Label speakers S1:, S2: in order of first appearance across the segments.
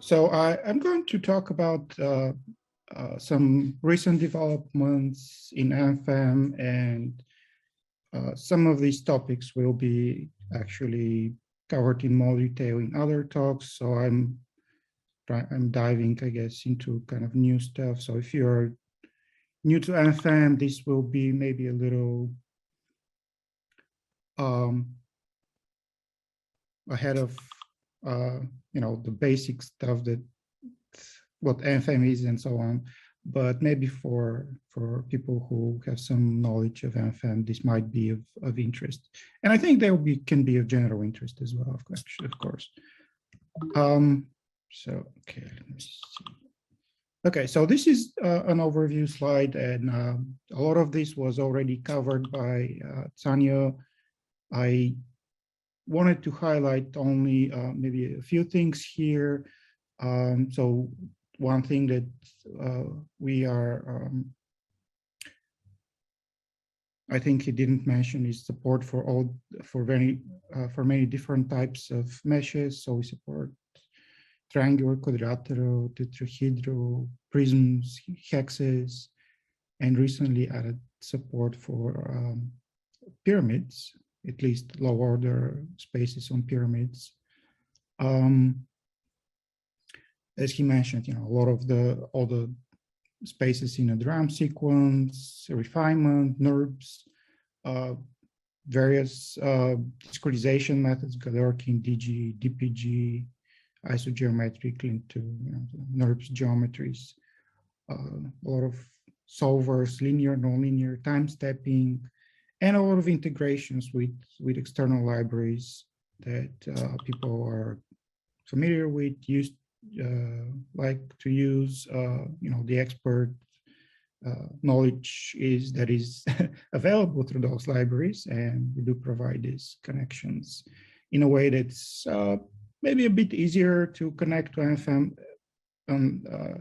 S1: So I'm going to talk about some recent developments in MFEM, and some of these topics will be actually covered in more detail in other talks. So I'm diving, I guess, into kind of new stuff. So if you're new to MFEM, this will be maybe a little ahead of the basic stuff, that what MFEM is and so on. But maybe for people who have some knowledge of MFEM, this might be of interest. And I think can be of general interest as well, of course. So, okay, let me see. Okay, so this is an overview slide, and a lot of this was already covered by Tanya. I wanted to highlight only maybe a few things here. So one thing that we are, I think he didn't mention, is support for many different types of meshes. So we support triangular, quadrilateral, tetrahedral, prisms, hexes, and recently added support for pyramids, at least low order spaces on pyramids. As he mentioned, a lot of all the spaces in a drum sequence, refinement, NURBS, various discretization methods, Galerkin, DG, DPG, isogeometric linked to NURBS geometries, a lot of solvers, linear, nonlinear, time stepping, and a lot of integrations with external libraries that people are familiar with, like to use. The expert knowledge that is available through those libraries, and we do provide these connections in a way that's maybe a bit easier to connect to MFEM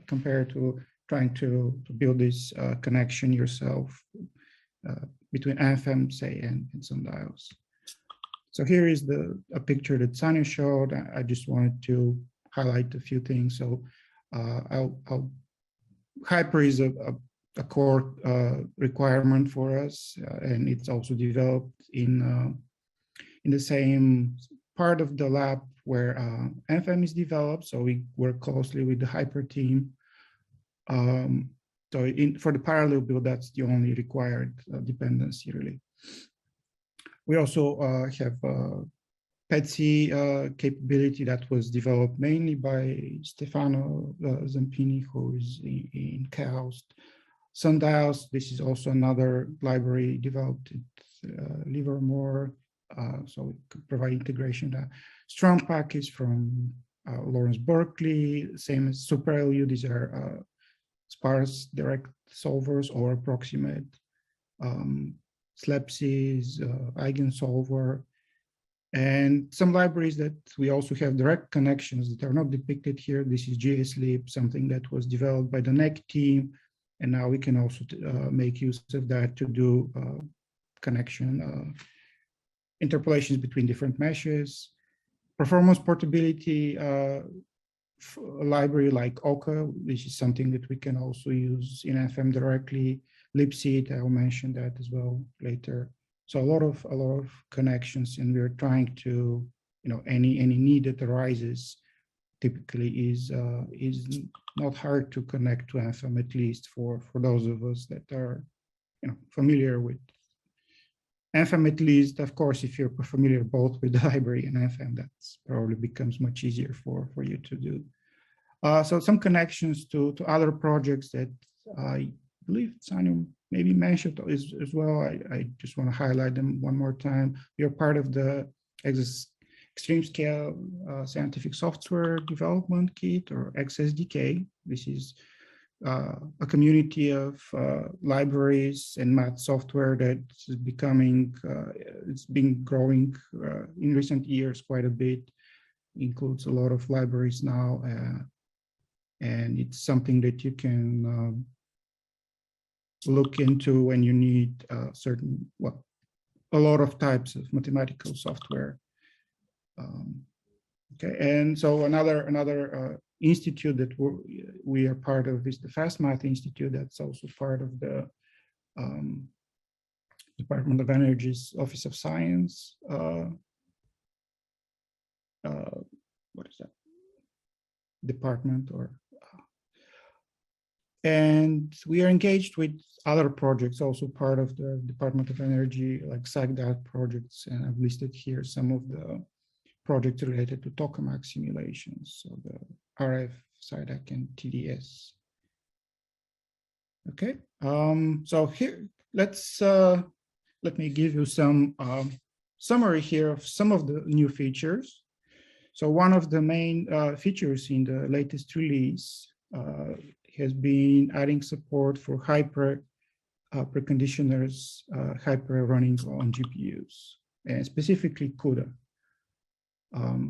S1: compared to trying to build this connection yourself between MFEM, say, and sundials. So here is a picture that Sanya showed. I just wanted to highlight a few things. So HYPRE is a core requirement for us, and it's also developed in the same part of the lab where MFEM is developed. So we work closely with the HYPRE team. So for the parallel build, that's the only required dependency, really. We also have PETSc capability that was developed mainly by Stefano Zampini, who is in KAUST. Sundials, this is also another library developed at Livermore, so we could provide integration. Strong package from Lawrence Berkeley, same as SuperLU. These are sparse direct solvers or approximate. SLEPSys, Eigensolver, and some libraries that we also have direct connections that are not depicted here. This is GSLib, something that was developed by the NEC team, and now we can also make use of that to do connection interpolations between different meshes. Performance portability, a library like OCA, which is something that we can also use in MFEM directly. libCEED, I'll mention that as well later. So a lot of connections, and we're trying to, any need that arises typically is not hard to connect to MFEM, at least for those of us that are familiar with MFEM. At least, of course, if you're familiar both with the library and MFEM, that's probably becomes much easier for you to do. So some connections to other projects that I believe Sanya maybe mentioned as well. I just want to highlight them one more time. We are part of the Extreme Scale Scientific Software Development Kit, or XSDK. This is a community of libraries and math software that is becoming, it's been growing in recent years quite a bit. Includes a lot of libraries now, and it's something that you can look into when you need a lot of types of mathematical software. Okay, and so another institute that we are part of is the FASTMath Institute. That's also part of the Department of Energy's Office of Science. What is that? Department or and we are engaged with other projects, also part of the Department of Energy, like SciDAC projects, and I've listed here some of the projects related to tokamak simulations, so the RF, SciDAC, and TDS. Okay, so here, let me give you some summary here of some of the new features. So one of the main features in the latest release has been adding support for HYPRE preconditioners, HYPRE running on GPUs, and specifically CUDA.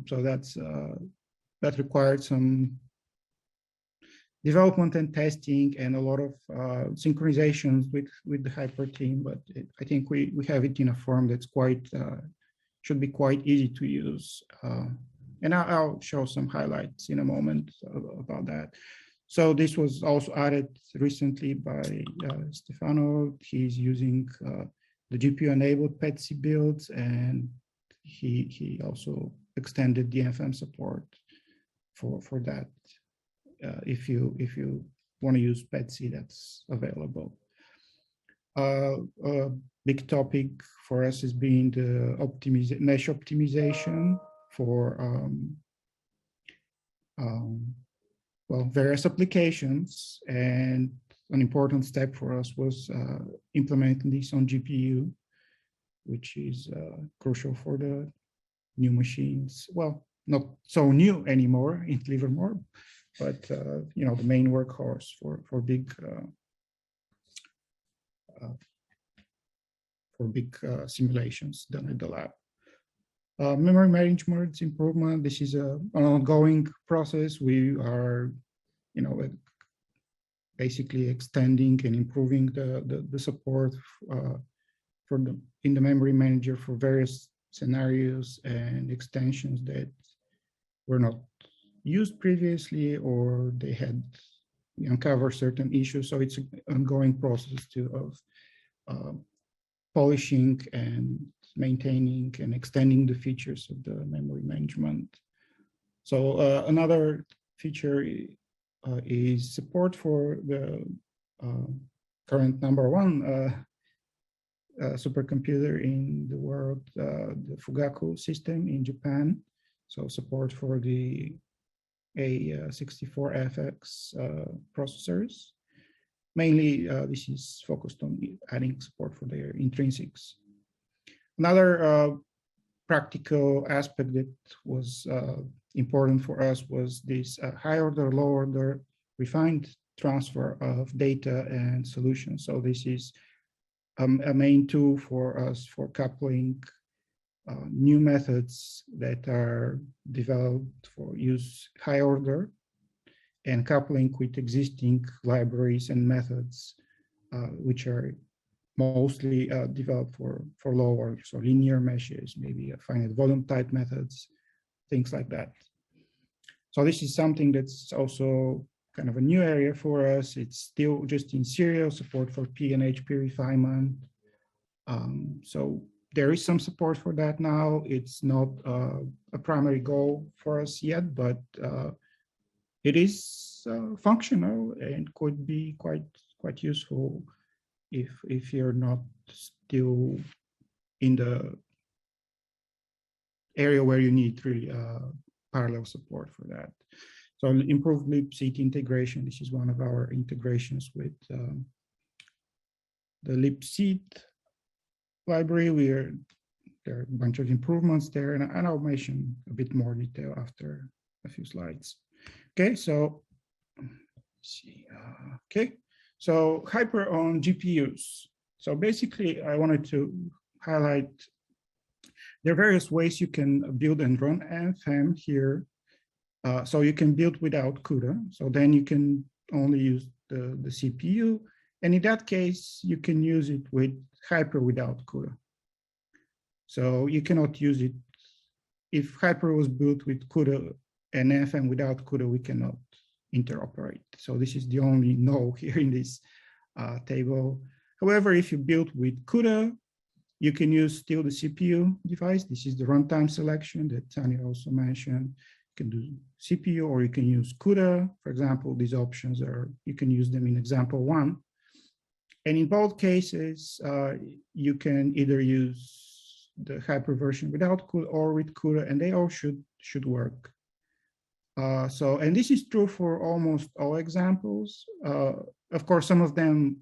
S1: So that required some development and testing and a lot of synchronizations with the HYPRE team, but I think we have it in a form that's should be quite easy to use. And I'll show some highlights in a moment about that. So this was also added recently by Stefano. He's using the GPU-enabled PETSc builds, and he also extended the MFEM support for that. If you want to use PETSc, that's available. A big topic for us has been the mesh optimization for well, various applications, and an important step for us was implementing this on GPU, which is crucial for the new machines. Well, not so new anymore in Livermore, but you know, the main workhorse for big simulations done at the lab. Memory management improvement. This is an ongoing process. We are, you know, basically extending and improving the support in the memory manager for various scenarios and extensions that were not used previously, or they had uncovered certain issues. So it's an ongoing process of polishing and maintaining and extending the features of the memory management. So another feature is support for the current #1 supercomputer in the world, the Fugaku system in Japan. So support for the A64FX processors. Mainly, this is focused on adding support for their intrinsics. Another practical aspect that was important for us was this high order, low order refined transfer of data and solutions. So this is a main tool for us for coupling new methods that are developed for use high order and coupling with existing libraries and methods, which are mostly developed for low order, so linear meshes, maybe finite volume type methods, things like that. So this is something that's also kind of a new area for us. It's still just in serial support for P and HP-refinement. So there is some support for that now. It's not a primary goal for us yet, but it is functional and could be quite useful if you're not still in the area where you need really parallel support for that. So improved libCEED integration. This is one of our integrations with the libCEED library. There are a bunch of improvements there, and I'll mention a bit more detail after a few slides. Okay, so let's see. Okay, so HYPRE on GPUs. So basically, I wanted to highlight there are various ways you can build and run MFEM here. So you can build without CUDA. So then you can only use the CPU. And in that case, you can use it with HYPRE without CUDA. So you cannot use it. If HYPRE was built with CUDA, and FM without CUDA, we cannot interoperate. So this is the only no here in this table. However, if you build with CUDA, you can use still the CPU device. This is the runtime selection that Tanya also mentioned. You can do CPU or you can use CUDA. For example, these options are, you can use them in example 1. And in both cases, you can either use the HYPRE version without CUDA or with CUDA, and they all should work. And this is true for almost all examples. Of course, some of them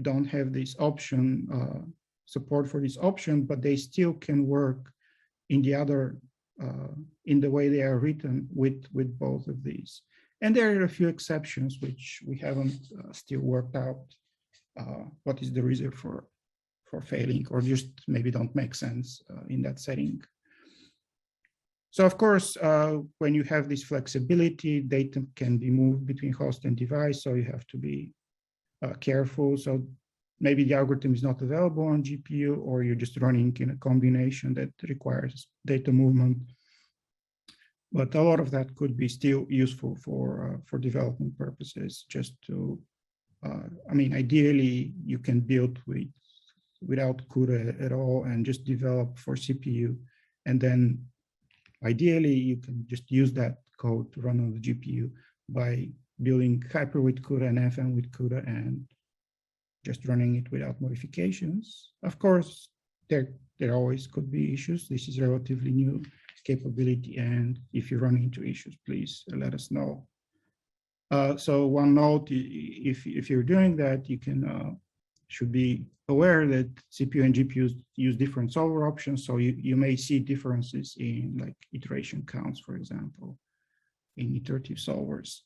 S1: don't have this option, support for this option, but they still can work in the other, in the way they are written with both of these. And there are a few exceptions which we haven't still worked out what is the reason for failing, or just maybe don't make sense in that setting. So of course, when you have this flexibility, data can be moved between host and device, so you have to be careful. So maybe the algorithm is not available on GPU, or you're just running in a combination that requires data movement. But a lot of that could be still useful for development purposes, just to, I mean, ideally, you can build without CUDA at all and just develop for CPU. And then ideally, you can just use that code to run on the GPU by building HYPRE with CUDA and FM with CUDA and just running it without modifications. Of course, there always could be issues. This is relatively new capability, and if you run into issues, please let us know. So one note, if you're doing that, you can should be aware that CPU and GPUs use different solver options, so you may see differences in like iteration counts, for example, in iterative solvers.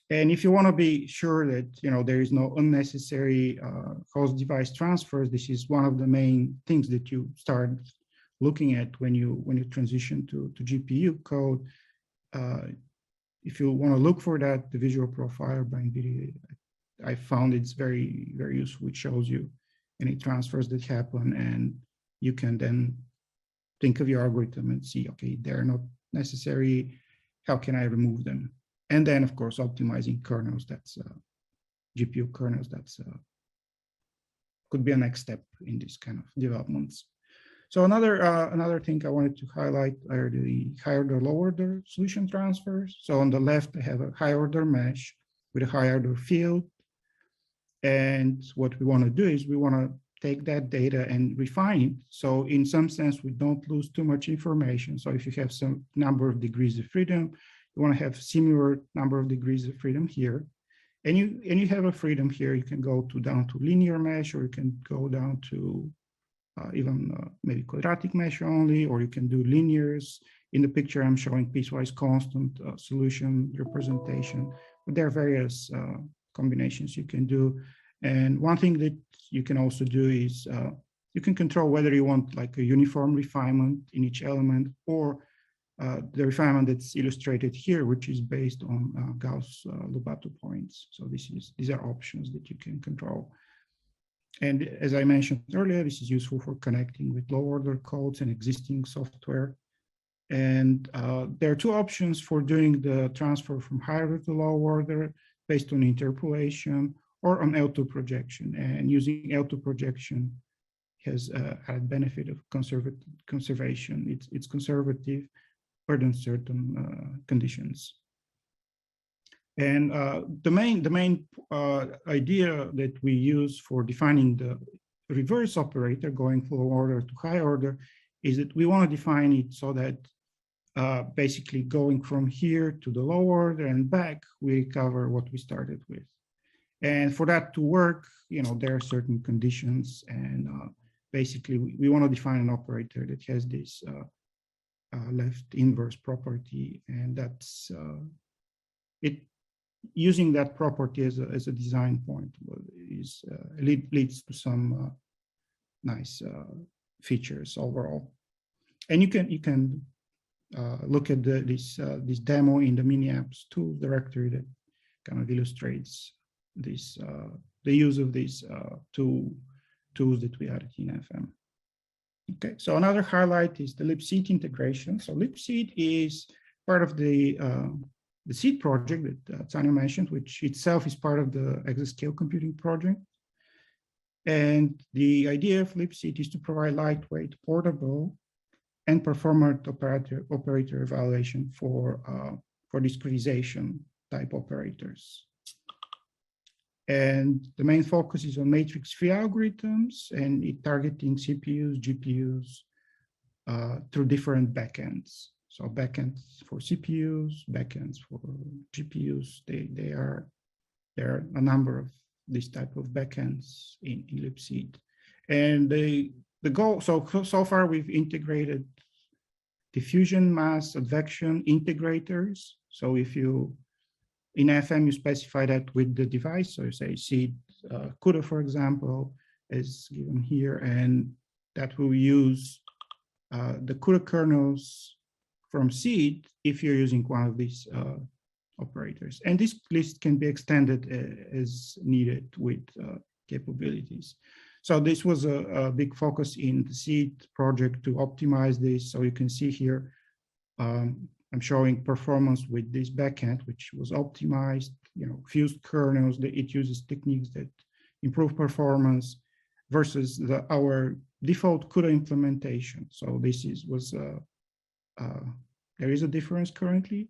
S1: And if you want to be sure that there is no unnecessary host device transfers, this is one of the main things that you start looking at when you transition to GPU code. If you want to look for that, the visual profiler by NVIDIA, I found it's very, very useful. It shows you any transfers that happen, and you can then think of your algorithm and see, okay, they're not necessary. How can I remove them? And then, of course, optimizing kernels. That's GPU kernels. That's could be a next step in this kind of developments. So another thing I wanted to highlight are the higher order, lower order solution transfers. So on the left, I have a high order mesh with a high order field. And what we want to do is we want to take that data and refine it. So in some sense, we don't lose too much information. So if you have some number of degrees of freedom, you want to have similar number of degrees of freedom here. And you have a freedom here. You can go down to linear mesh, or you can go down to even maybe quadratic mesh only, or you can do linears. In the picture, I'm showing piecewise constant solution representation, but there are various combinations you can do. And one thing that you can also do is you can control whether you want like a uniform refinement in each element, or the refinement that's illustrated here, which is based on Gauss-Lobato points. So these are options that you can control. And as I mentioned earlier, this is useful for connecting with low order codes and existing software. And there are two options for doing the transfer from higher to low order based on interpolation or on L2 projection. And using L2 projection has added benefit of conservation. It's conservative under certain conditions. And the main idea that we use for defining the reverse operator going from low order to high order is that we want to define it so that basically going from here to the low order and back, we recover what we started with. And for that to work, there are certain conditions, and basically we want to define an operator that has this left inverse property, and that's it. Using that property as a design point leads to some nice features overall. And you can look at this demo in the mini apps tools directory that kind of illustrates this the use of these tools that we added in FM. Okay, so another highlight is the libCEED integration. So libCEED is part of the SEED project that Tanya mentioned, which itself is part of the Exascale Computing Project. And the idea of libCEED is to provide lightweight, portable, and performant operator evaluation for discretization type operators. And the main focus is on matrix-free algorithms, and it targeting CPUs, GPUs through different backends. So backends for CPUs, backends for GPUs. There are a number of this type of backends in libCEED. And the goal, so far we've integrated diffusion, mass, advection integrators. So if you, in FM, you specify that with the device. So you say SEED CUDA, for example, is given here, and that will use the CUDA kernels from SEED if you're using one of these operators. And this list can be extended as needed with capabilities. So this was a big focus in the SEED project to optimize this. So you can see here, I'm showing performance with this backend, which was optimized, fused kernels, that it uses techniques that improve performance versus our default CUDA implementation. So this there is a difference currently.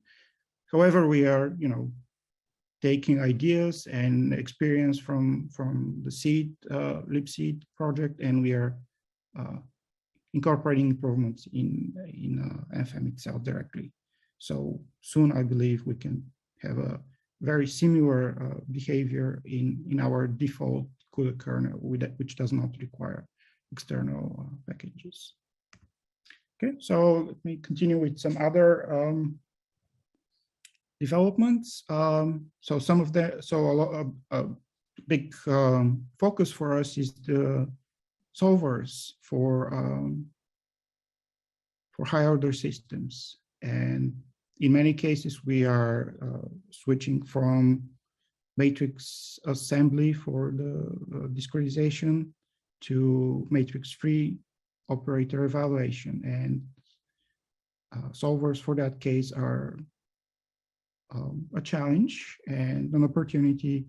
S1: However, we are, taking ideas and experience from the SEED, libCEED project, and we are incorporating improvements in FM itself directly. So soon, I believe we can have a very similar behavior in our default CUDA kernel, which does not require external packages. Okay, so let me continue with some other developments. So some of the, a big focus for us is the solvers for high order systems. And in many cases, we are switching from matrix assembly for the discretization to matrix-free operator evaluation. And solvers for that case are a challenge and an opportunity.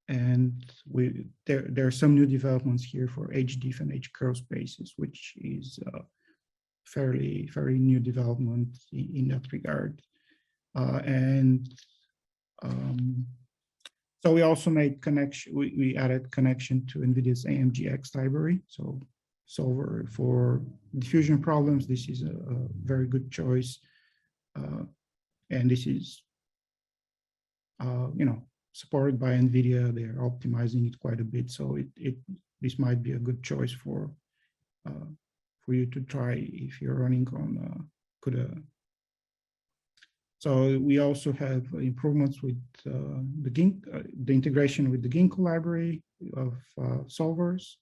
S1: And there are some new developments here for HDIF and HCurl spaces, which is very new development in that regard. So we also made connection, we added connection to NVIDIA's AmgX library. So solver for diffusion problems, this is a very good choice. And this is, supported by NVIDIA. They're optimizing it quite a bit. So this might be a good choice for you to try if you're running on CUDA. So we also have improvements with the integration with the Gingko library of solvers.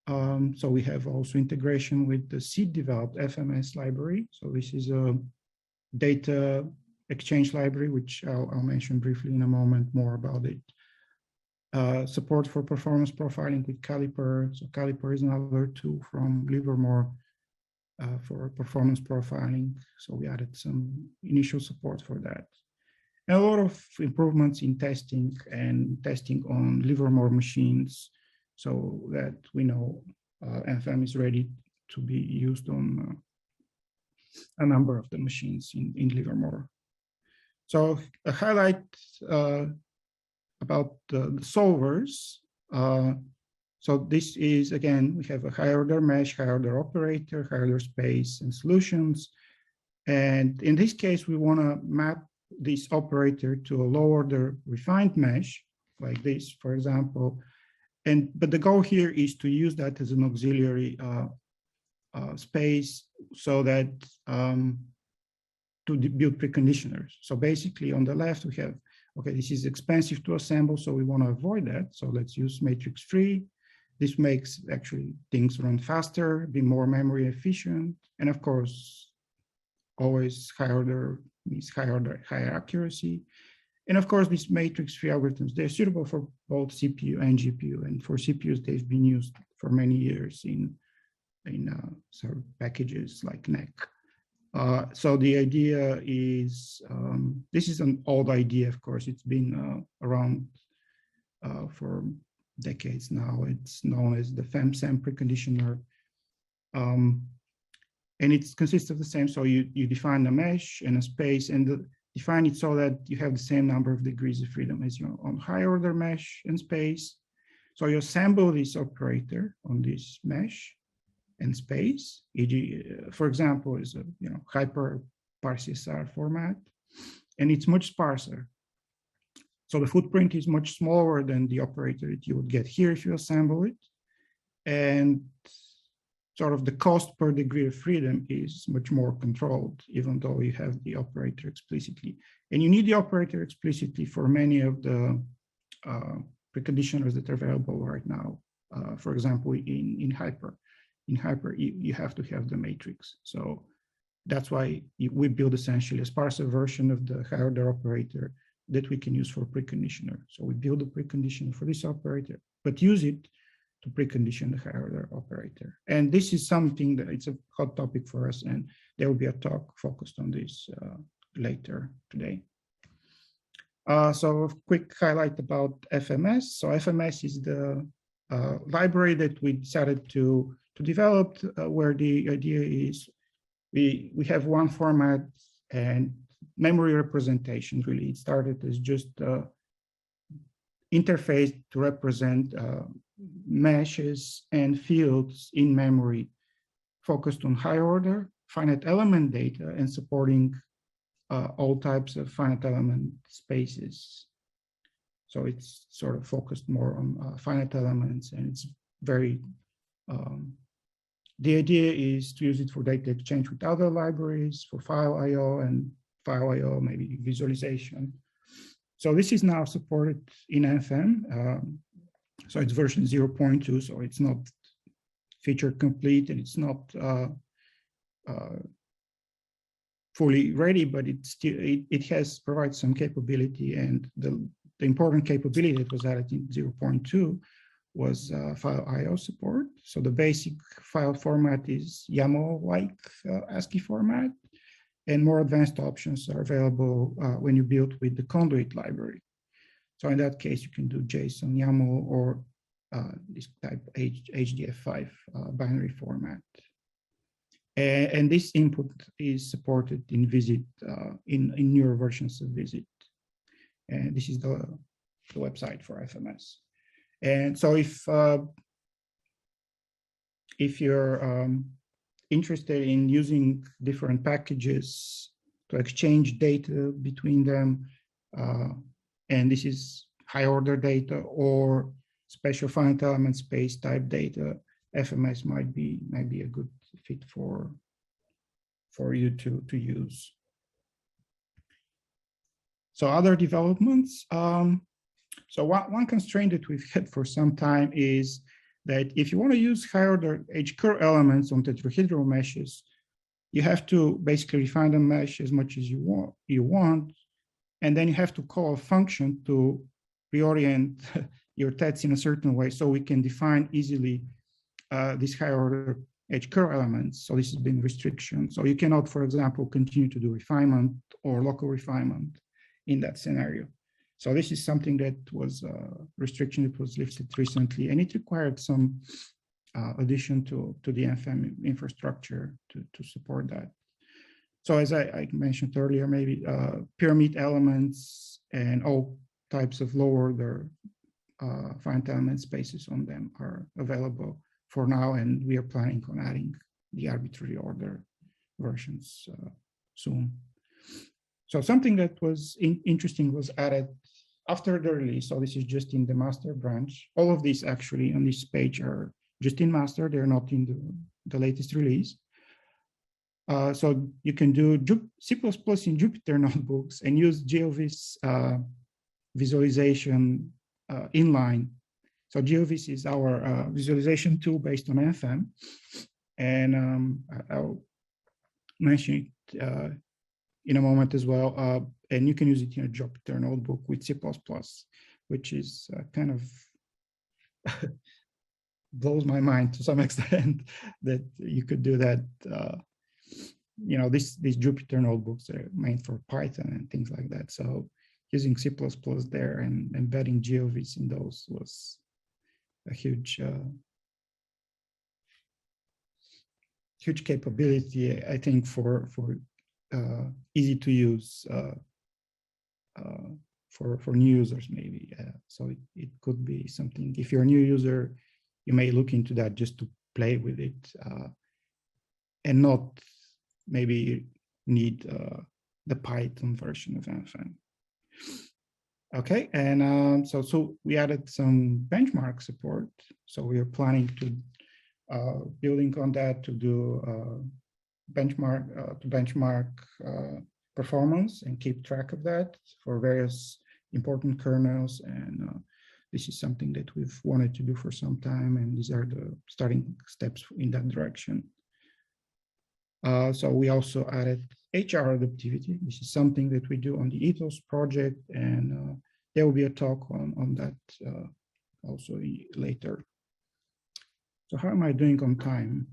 S1: So we have also integration with the SEED developed FMS library. So this is a data exchange library, which I'll mention briefly in a moment more about it. Support for performance profiling with Caliper. So Caliper is another tool from Livermore for performance profiling. So we added some initial support for that. And a lot of improvements in testing and testing on Livermore machines so that we know FM is ready to be used on a number of the machines in Livermore. So a highlight about the solvers. So this is, again, we have a high order mesh, high order operator, high order space and solutions. And in this case, we want to map this operator to a low order refined mesh like this, for example. But the goal here is to use that as an auxiliary space so that to build preconditioners. So basically on the left, we have, okay, this is expensive to assemble, so we want to avoid that. So let's use matrix free. This makes actually things run faster, be more memory efficient. And of course, always high order means higher accuracy. And of course, these matrix free algorithms, they're suitable for both CPU and GPU. And for CPUs, they've been used for many years in sort of packages like NEC. So the idea is, this is an old idea, of course. It's been around for decades now. It's known as the FEM-SEM preconditioner. And it consists of the same. So you define a mesh and a space, and define it so that you have the same number of degrees of freedom as your on higher order mesh and space. So you assemble this operator on this mesh and space, e.g., for example, is a HYPRE parse-CSR format, and it's much sparser. So the footprint is much smaller than the operator that you would get here if you assemble it, and sort of the cost per degree of freedom is much more controlled, even though you have the operator explicitly. And you need the operator explicitly for many of the preconditioners that are available right now. For example, in HYPRE. In HYPRE, you have to have the matrix. So that's why we build essentially a sparser version of the higher order operator that we can use for preconditioner. So we build a preconditioner for this operator, but use it to precondition the higher order operator. And this is something that it's a hot topic for us, and there will be a talk focused on this later today. So a quick highlight about FMS. So FMS is the library that we decided to develop, where the idea is we have one format and memory representation. Really, it started as just interface to represent meshes and fields in memory, focused on high order finite element data and supporting all types of finite element spaces. So it's sort of focused more on finite elements, and it's very, the idea is to use it for data exchange with other libraries, for file IO, and file IO, maybe visualization. So this is now supported in MFEM. So it's version 0.2, so it's not feature complete, and it's not fully ready, but it has provided some capability. And the important capability that was added in 0.2 was file IO support. So the basic file format is YAML-like ASCII format, and more advanced options are available when you build with the conduit library. So in that case, you can do JSON, YAML, or this type HDF5 binary format. And this input is supported in Visit, in newer versions of Visit. And this is the website for FMS. And so if you're interested in using different packages to exchange data between them, and this is high order data or special finite element space type data, FMS might be a good fit for you to use. So other developments. So one constraint that we've had for some time is that if you want to use high order HCurve elements on tetrahedral meshes, you have to basically refine the mesh as much as you want, and then you have to call a function to reorient your TETs in a certain way, so we can define easily these high order HCurve elements. So this has been restriction. So you cannot, for example, continue to do refinement or local refinement in that scenario. So this is something that was a restriction that was lifted recently, and it required some addition to the MFEM infrastructure to support that. So as I mentioned earlier, maybe pyramid elements and all types of low order finite element spaces on them are available for now, and we are planning on adding the arbitrary order versions soon. So something that was interesting was added after the release. So this is just in the master branch. All of these actually on this page are just in master. They're not in the latest release. So you can do C++ in Jupyter Notebooks and use GLVis visualization inline. So GLVis is our visualization tool based on MFEM, and I'll mention it in a moment as well. And you can use it in a Jupyter Notebook with C++, which is kind of blows my mind to some extent that you could do that these Jupyter notebooks are made for Python and things like that. So using C++ there and embedding GLVis in those was a huge capability, I think, for easy to use for new users, maybe. So it could be something. If you're a new user, you may look into that just to play with it and not maybe need the Python version of MFEM. Okay, and so we added some benchmark support. So we are planning to building on that to do benchmark performance and keep track of that for various important kernels. And this is something that we've wanted to do for some time, and these are the starting steps in that direction. So we also added HR adaptivity. This is something that we do on the ethos project, and there will be a talk on that also later. So how am I doing on time?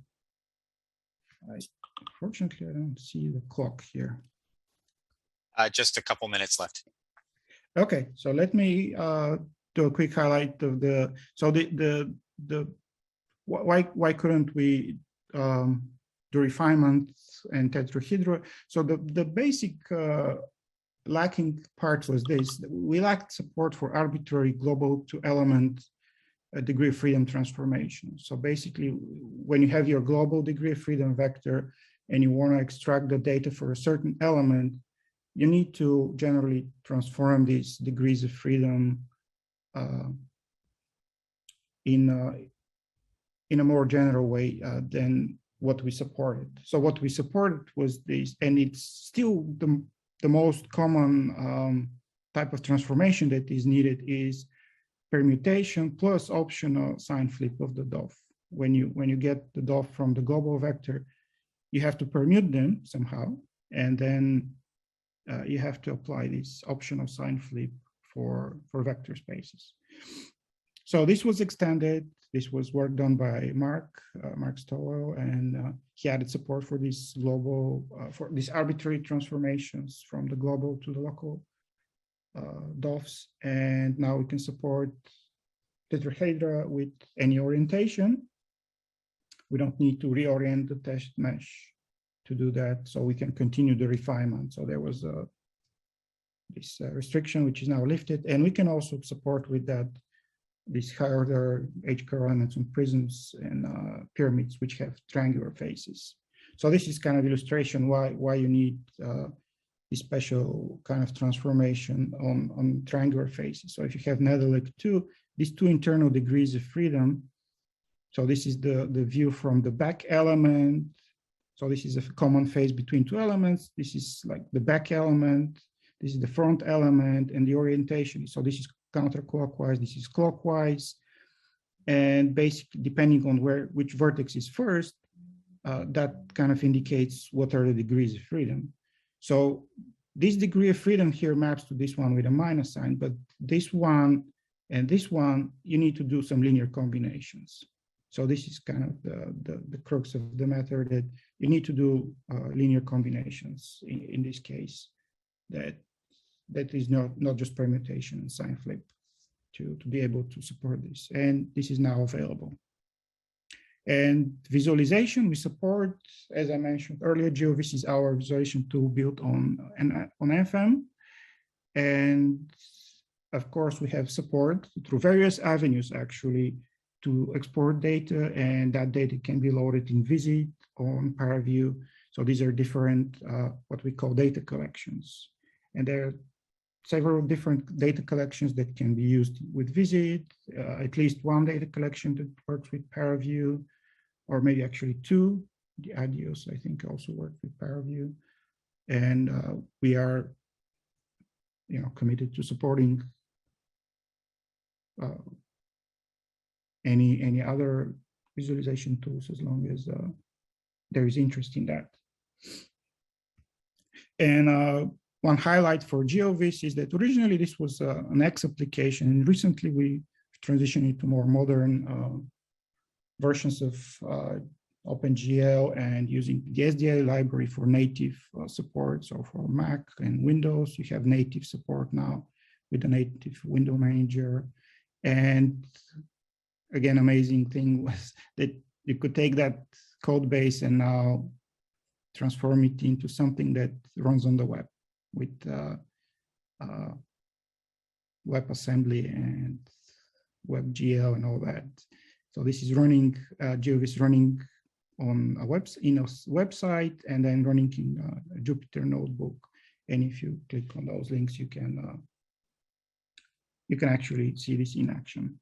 S1: Unfortunately, I don't see the clock here.
S2: Just a couple minutes left.
S1: Okay, so let me do a quick highlight of the. So why couldn't we do refinement and tetrahedra? So the basic lacking part was this: we lacked support for arbitrary global to element degree of freedom transformation. So basically, when you have your global degree of freedom vector and you want to extract the data for a certain element, you need to generally transform these degrees of freedom in a more general way than what we supported. So what we supported was this, and it's still the most common type of transformation that is needed is permutation plus optional sign flip of the DOF. When you get the DOF from the global vector, you have to permute them somehow, and then you have to apply this optional sign flip for vector spaces. So this was extended. This was work done by Mark Stowell, and he added support for these global, for these arbitrary transformations from the global to the local DOFs. And now we can support tetrahedra with any orientation. We don't need to reorient the test mesh to do that, so we can continue the refinement. So there was this restriction, which is now lifted, and we can also support with that these higher order H-curve elements and prisms and pyramids, which have triangular faces. So this is kind of illustration why you need this special kind of transformation on triangular faces. So if you have Nedelec 2, these two internal degrees of freedom. So this is the view from the back element. So this is a common phase between two elements. This is like the back element. This is the front element, and the orientation. So this is counterclockwise. This is clockwise. And basically, depending on which vertex is first, that kind of indicates what are the degrees of freedom. So this degree of freedom here maps to this one with a minus sign, but this one and this one, you need to do some linear combinations. So this is kind of the crux of the matter, that you need to do linear combinations in this case. That is not just permutation and sign flip to be able to support this. And this is now available. And visualization, we support, as I mentioned earlier, GLVis is our visualization tool built on MFEM. And of course, we have support through various avenues, actually, to export data, and that data can be loaded in VisID on ParaView. So these are different, what we call data collections. And there are several different data collections that can be used with VisID, at least one data collection that works with ParaView, or maybe actually two. The Adios, I think, also work with ParaView. And we are, committed to supporting any other visualization tools as long as there is interest in that. And one highlight for GLVis is that originally this was an X application, and recently we transitioned it to more modern versions of OpenGL and using the SDI library for native support. So for Mac and Windows, you have native support now with the native window manager. And again, amazing thing was that you could take that code base and now transform it into something that runs on the web with WebAssembly and WebGL and all that. So this is running, GLVis running on a website and then running in a Jupyter Notebook. And if you click on those links, you can actually see this in action.